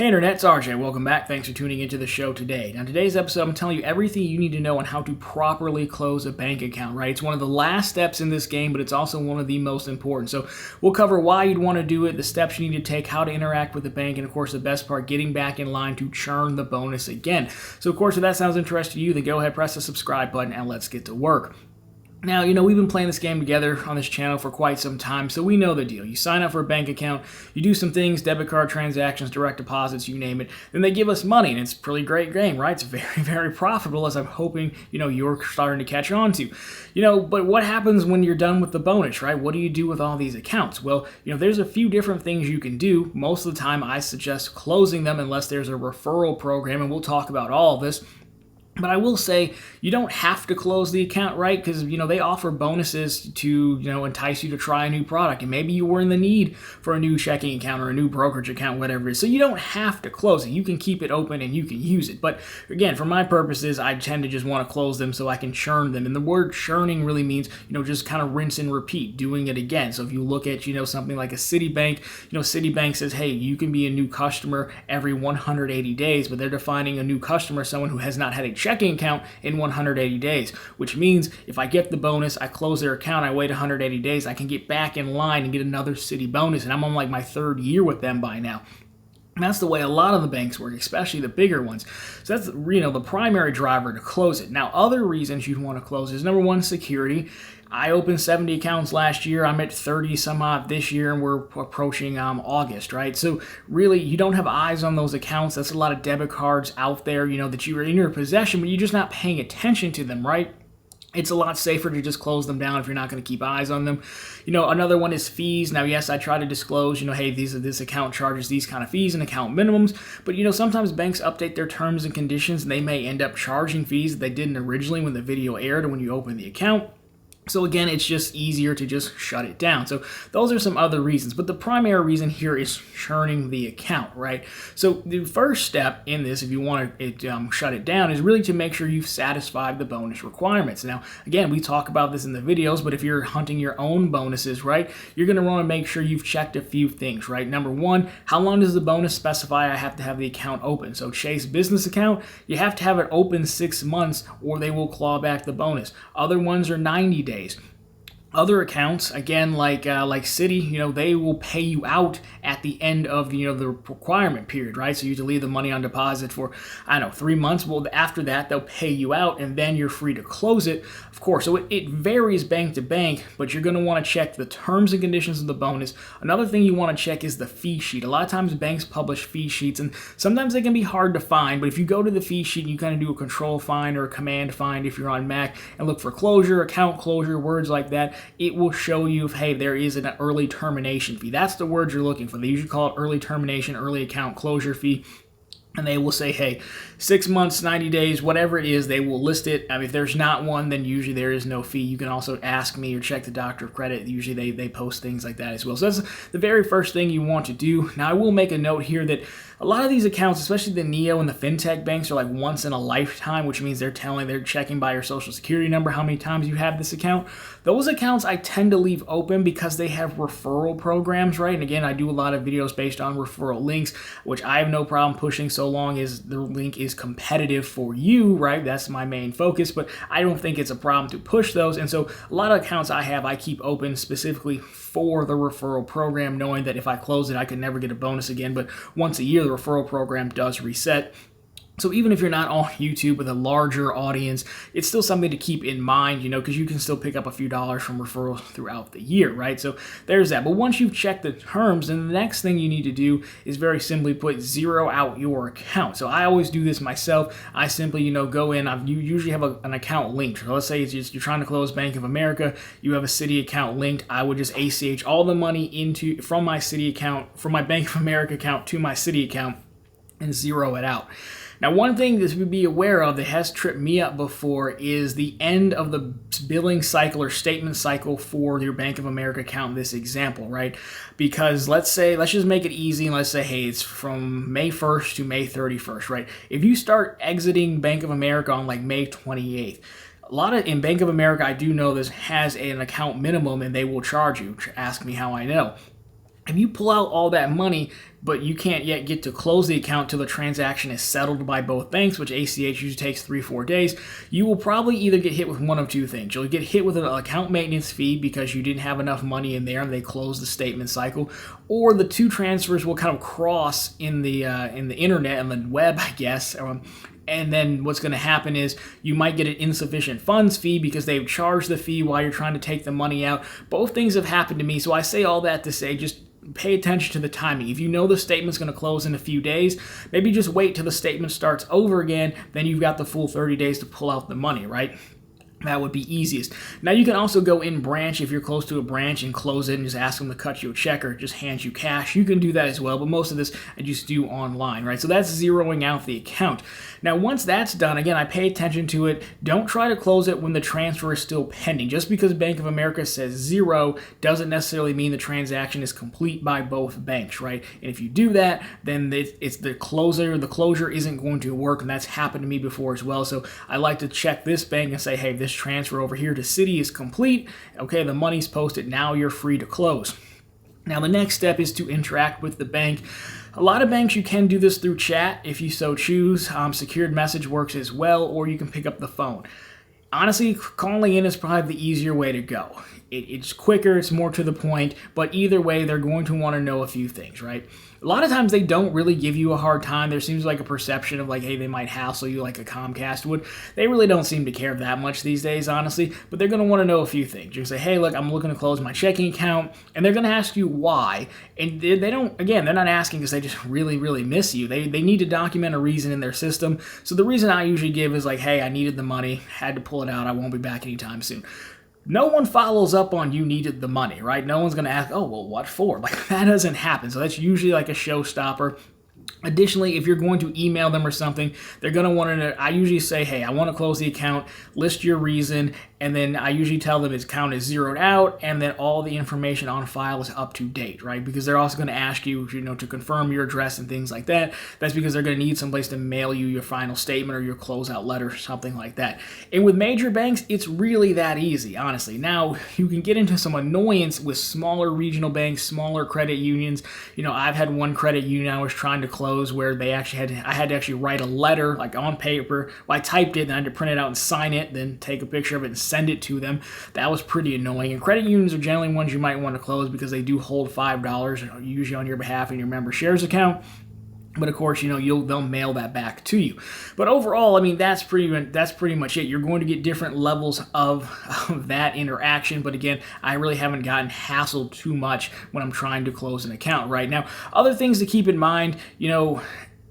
Hey Internet, it's RJ. Welcome back. Thanks for tuning into the show today. Now, today's episode, I'm telling you everything you need to know on how to properly close a bank account, right? It's one of the last steps in this game, but it's also one of the most important. So we'll cover why you'd want to do it, the steps you need to take, how to interact with the bank, and of course, the best part, getting back in line to churn the bonus again. So of course, if that sounds interesting to you, then go ahead, press the subscribe button, and let's get to work. Now, we've been playing this game together on this channel for quite some time, so we know the deal. You sign up for a bank account, you do some things, debit card transactions, direct deposits, you name it, then they give us money, and it's a pretty great game, right? It's very, very profitable, as I'm hoping, you're starting to catch on to. But what happens when you're done with the bonus, right? What do you do with all these accounts? Well, there's a few different things you can do. Most of the time, I suggest closing them unless there's a referral program, and we'll talk about all of this. But I will say, you don't have to close the account, right? Because, they offer bonuses to, entice you to try a new product. And maybe you were in the need for a new checking account or a new brokerage account, whatever it is. So you don't have to close it. You can keep it open and you can use it. But again, for my purposes, I tend to just want to close them so I can churn them. And the word churning really means, just kind of rinse and repeat, doing it again. So if you look at, something like a Citibank, Citibank says, hey, you can be a new customer every 180 days, but they're defining a new customer, someone who has not had a checking account in 180 days, which means if I get the bonus, I close their account, I wait 180 days, I can get back in line and get another Citi bonus, and I'm on like my third year with them by now. And that's the way a lot of the banks work, especially the bigger ones. So that's, the primary driver to close it. Now, other reasons you'd want to close is, number one, security. I opened 70 accounts last year. I'm at 30 some odd this year, and we're approaching August, right? So really, you don't have eyes on those accounts. That's a lot of debit cards out there, that you are in your possession, but you're just not paying attention to them, right? It's a lot safer to just close them down if you're not going to keep eyes on them. Another one is fees. Now, yes, I try to disclose, hey, this account charges these kind of fees and account minimums, but sometimes banks update their terms and conditions, and they may end up charging fees that they didn't originally when the video aired or when you open the account. So again, it's just easier to just shut it down. So those are some other reasons, but the primary reason here is churning the account, right? So the first step in this, if you want to shut it down, is really to make sure you've satisfied the bonus requirements. Now, again, we talk about this in the videos, but if you're hunting your own bonuses, right, you're going to want to make sure you've checked a few things, right? Number one, how long does the bonus specify I have to have the account open? So Chase business account, you have to have it open 6 months or they will claw back the bonus. Other ones are 90 days. Other accounts, again, like Citi, they will pay you out at the end of the requirement period, right? So you have to leave the money on deposit for 3 months. Well, after that, they'll pay you out, and then you're free to close it, of course. So it varies bank to bank, but you're going to want to check the terms and conditions of the bonus. Another thing you want to check is the fee sheet. A lot of times banks publish fee sheets, and sometimes they can be hard to find. But if you go to the fee sheet, you kind of do a control find or a command find if you're on Mac, and look for closure, account closure, words like that. It will show you if, hey, there is an early termination fee. That's the word you're looking for. They usually call it early termination, early account closure fee. And they will say, hey, 6 months, 90 days, whatever it is, they will list it. If there's not one, then usually there is no fee. You can also ask me or check the Doctor of Credit. Usually they post things like that as well. So that's the very first thing you want to do. Now, I will make a note here that a lot of these accounts, especially the Neo and the FinTech banks, are like once in a lifetime, which means they're checking by your social security number how many times you have this account. Those accounts I tend to leave open because they have referral programs, right? And again, I do a lot of videos based on referral links, which I have no problem pushing so long as the link is competitive for you, right? That's my main focus, but I don't think it's a problem to push those. And so a lot of accounts I keep open specifically for the referral program, knowing that if I close it, I could never get a bonus again. But once a year, the referral program does reset. So even if you're not on YouTube with a larger audience, it's still something to keep in mind, because you can still pick up a few dollars from referrals throughout the year, right? So there's that. But once you've checked the terms, then the next thing you need to do is very simply zero out your account. So I always do this myself. I simply, go in. You usually have an account linked. So let's say you're trying to close Bank of America. You have a Citi account linked. I would just ACH all the money from my Citi account, from my Bank of America account to my Citi account, and zero it out. Now, one thing that you be aware of that has tripped me up before is the end of the billing cycle or statement cycle for your Bank of America account in this example, right? Because let's just make it easy and let's say, hey, it's from May 1st to May 31st, right? If you start exiting Bank of America on like May 28th, in Bank of America, I do know this has an account minimum and they will charge you. Ask me how I know. If you pull out all that money, but you can't yet get to close the account till the transaction is settled by both banks, which ACH usually takes 3-4 days, you will probably either get hit with one of two things. You'll get hit with an account maintenance fee because you didn't have enough money in there and they closed the statement cycle, or the two transfers will kind of cross in the internet and the web, I guess. And then what's going to happen is you might get an insufficient funds fee because they've charged the fee while you're trying to take the money out. Both things have happened to me, so I say all that to say just pay attention to the timing. If you know the statement's going to close in a few days, maybe just wait till the statement starts over again, then you've got the full 30 days to pull out the money, right? That would be easiest. Now, you can also go in branch if you're close to a branch and close it and just ask them to cut you a check or just hand you cash. You can do that as well, but most of this I just do online, right? So that's zeroing out the account. Now, once that's done, again, I pay attention to it. Don't try to close it when the transfer is still pending. Just because Bank of America says zero doesn't necessarily mean the transaction is complete by both banks, right? And if you do that, then it's the closure. The closure isn't going to work, and that's happened to me before as well. So I like to check this bank and say, hey, this transfer over here to Citi is complete. Okay, the money's posted. Now you're free to close. Now, the next step is to interact with the bank. A lot of banks, you can do this through chat if you so choose. Secured message works as well, or you can pick up the phone. Honestly, calling in is probably the easier way to go. It's quicker, it's more to the point, but either way, they're going to want to know a few things, right? A lot of times they don't really give you a hard time. There seems like a perception of like, hey, they might hassle you like a Comcast would. They really don't seem to care that much these days, honestly, but they're going to want to know a few things. You're going to say, hey, look, I'm looking to close my checking account, and they're going to ask you why. And they don't, again, they're not asking because they just really, really miss you. They need to document a reason in their system. So the reason I usually give is like, hey, I needed the money, had to pull it out, I won't be back anytime soon. No one follows up on you needed the money, right? No one's going to ask, oh, well, what for? Like, that doesn't happen. So that's usually like a showstopper. Additionally, if you're going to email them or something, they're going to want to know, I usually say, hey, I want to close the account, list your reason, and then I usually tell them his account is zeroed out and that all the information on file is up to date, right? Because they're also going to ask you, to confirm your address and things like that. That's because they're going to need someplace to mail you your final statement or your closeout letter or something like that. And with major banks, it's really that easy, honestly. Now, you can get into some annoyance with smaller regional banks, smaller credit unions. I've had one credit union I was trying to close where I had to actually write a letter like on paper. Well, I typed it, then I had to print it out and sign it, then take a picture of it and send it to them. That was pretty annoying. And credit unions are generally ones you might want to close because they do hold $5 usually on your behalf in your member shares account. But of course, they'll mail that back to you. But overall, that's pretty much it. You're going to get different levels of that interaction. But again, I really haven't gotten hassled too much when I'm trying to close an account right now. Other things to keep in mind,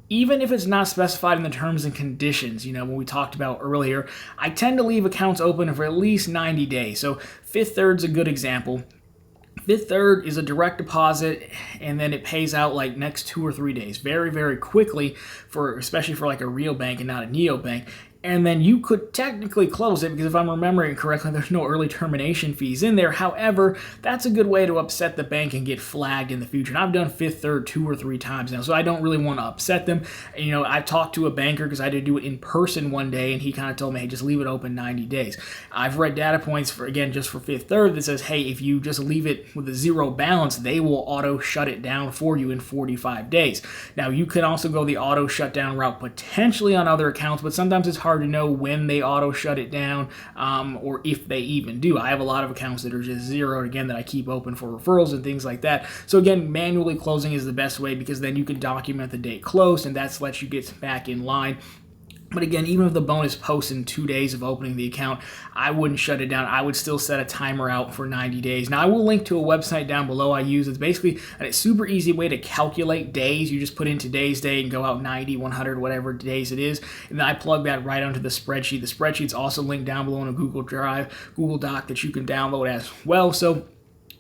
even if it's not specified in the terms and conditions, when we talked about earlier, I tend to leave accounts open for at least 90 days. So Fifth Third's a good example. Fifth Third is a direct deposit, and then it pays out like next 2 or 3 days, very, very quickly, especially for like a real bank and not a neobank. And then you could technically close it because if I'm remembering correctly, there's no early termination fees in there. However, that's a good way to upset the bank and get flagged in the future. And I've done Fifth Third 2 or 3 times now, so I don't really want to upset them. And, I've talked to a banker because I had to do it in person one day, and he kind of told me, hey, just leave it open 90 days. I've read data points just for Fifth Third that says, hey, if you just leave it with a zero balance, they will auto shut it down for you in 45 days. Now, you can also go the auto shutdown route potentially on other accounts, but sometimes it's hard to know when they auto shut it down or if they even do. I have a lot of accounts that are just zeroed, again, that I keep open for referrals and things like that. So again, manually closing is the best way because then you can document the date closed and that lets you get back in line. But again, even if the bonus posts in 2 days of opening the account, I wouldn't shut it down. I would still set a timer out for 90 days. Now, I will link to a website down below I use. It's basically a super easy way to calculate days. You just put in today's day and go out 90, 100, whatever days it is. And then I plug that right onto the spreadsheet. The spreadsheet's also linked down below in a Google Drive, Google Doc that you can download as well. So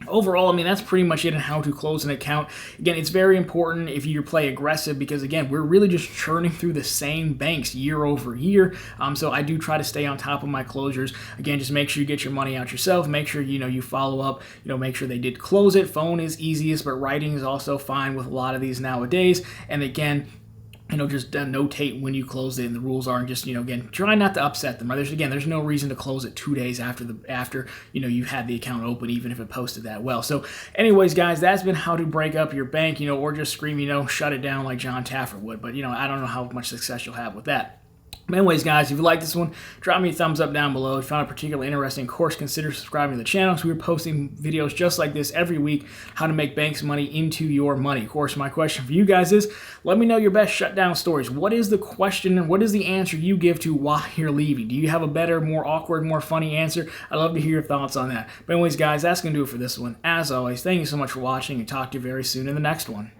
overall, that's pretty much it on how to close an account. Again, it's very important if you play aggressive because, again, we're really just churning through the same banks year over year. So I do try to stay on top of my closures. Again, just make sure you get your money out yourself. Make sure, you follow up, make sure they did close it. Phone is easiest, but writing is also fine with a lot of these nowadays. And again, just notate when you closed it, and the rules are, and just, again, try not to upset them. Right? There's no reason to close it 2 days after you had the account open, even if it posted that well. So anyways, guys, that's been how to break up your bank, or just scream, shut it down like John Taffer would. But, I don't know how much success you'll have with that. But anyways, guys, if you like this one, drop me a thumbs up down below. If you found a particularly interesting course, consider subscribing to the channel, because we're posting videos just like this every week, how to make banks money into your money. Of course, my question for you guys is, let me know your best shutdown stories. What is the question, and what is the answer you give to why you're leaving? Do you have a better, more awkward, more funny answer? I'd love to hear your thoughts on that. But anyways, guys, that's going to do it for this one. As always, thank you so much for watching, and talk to you very soon in the next one.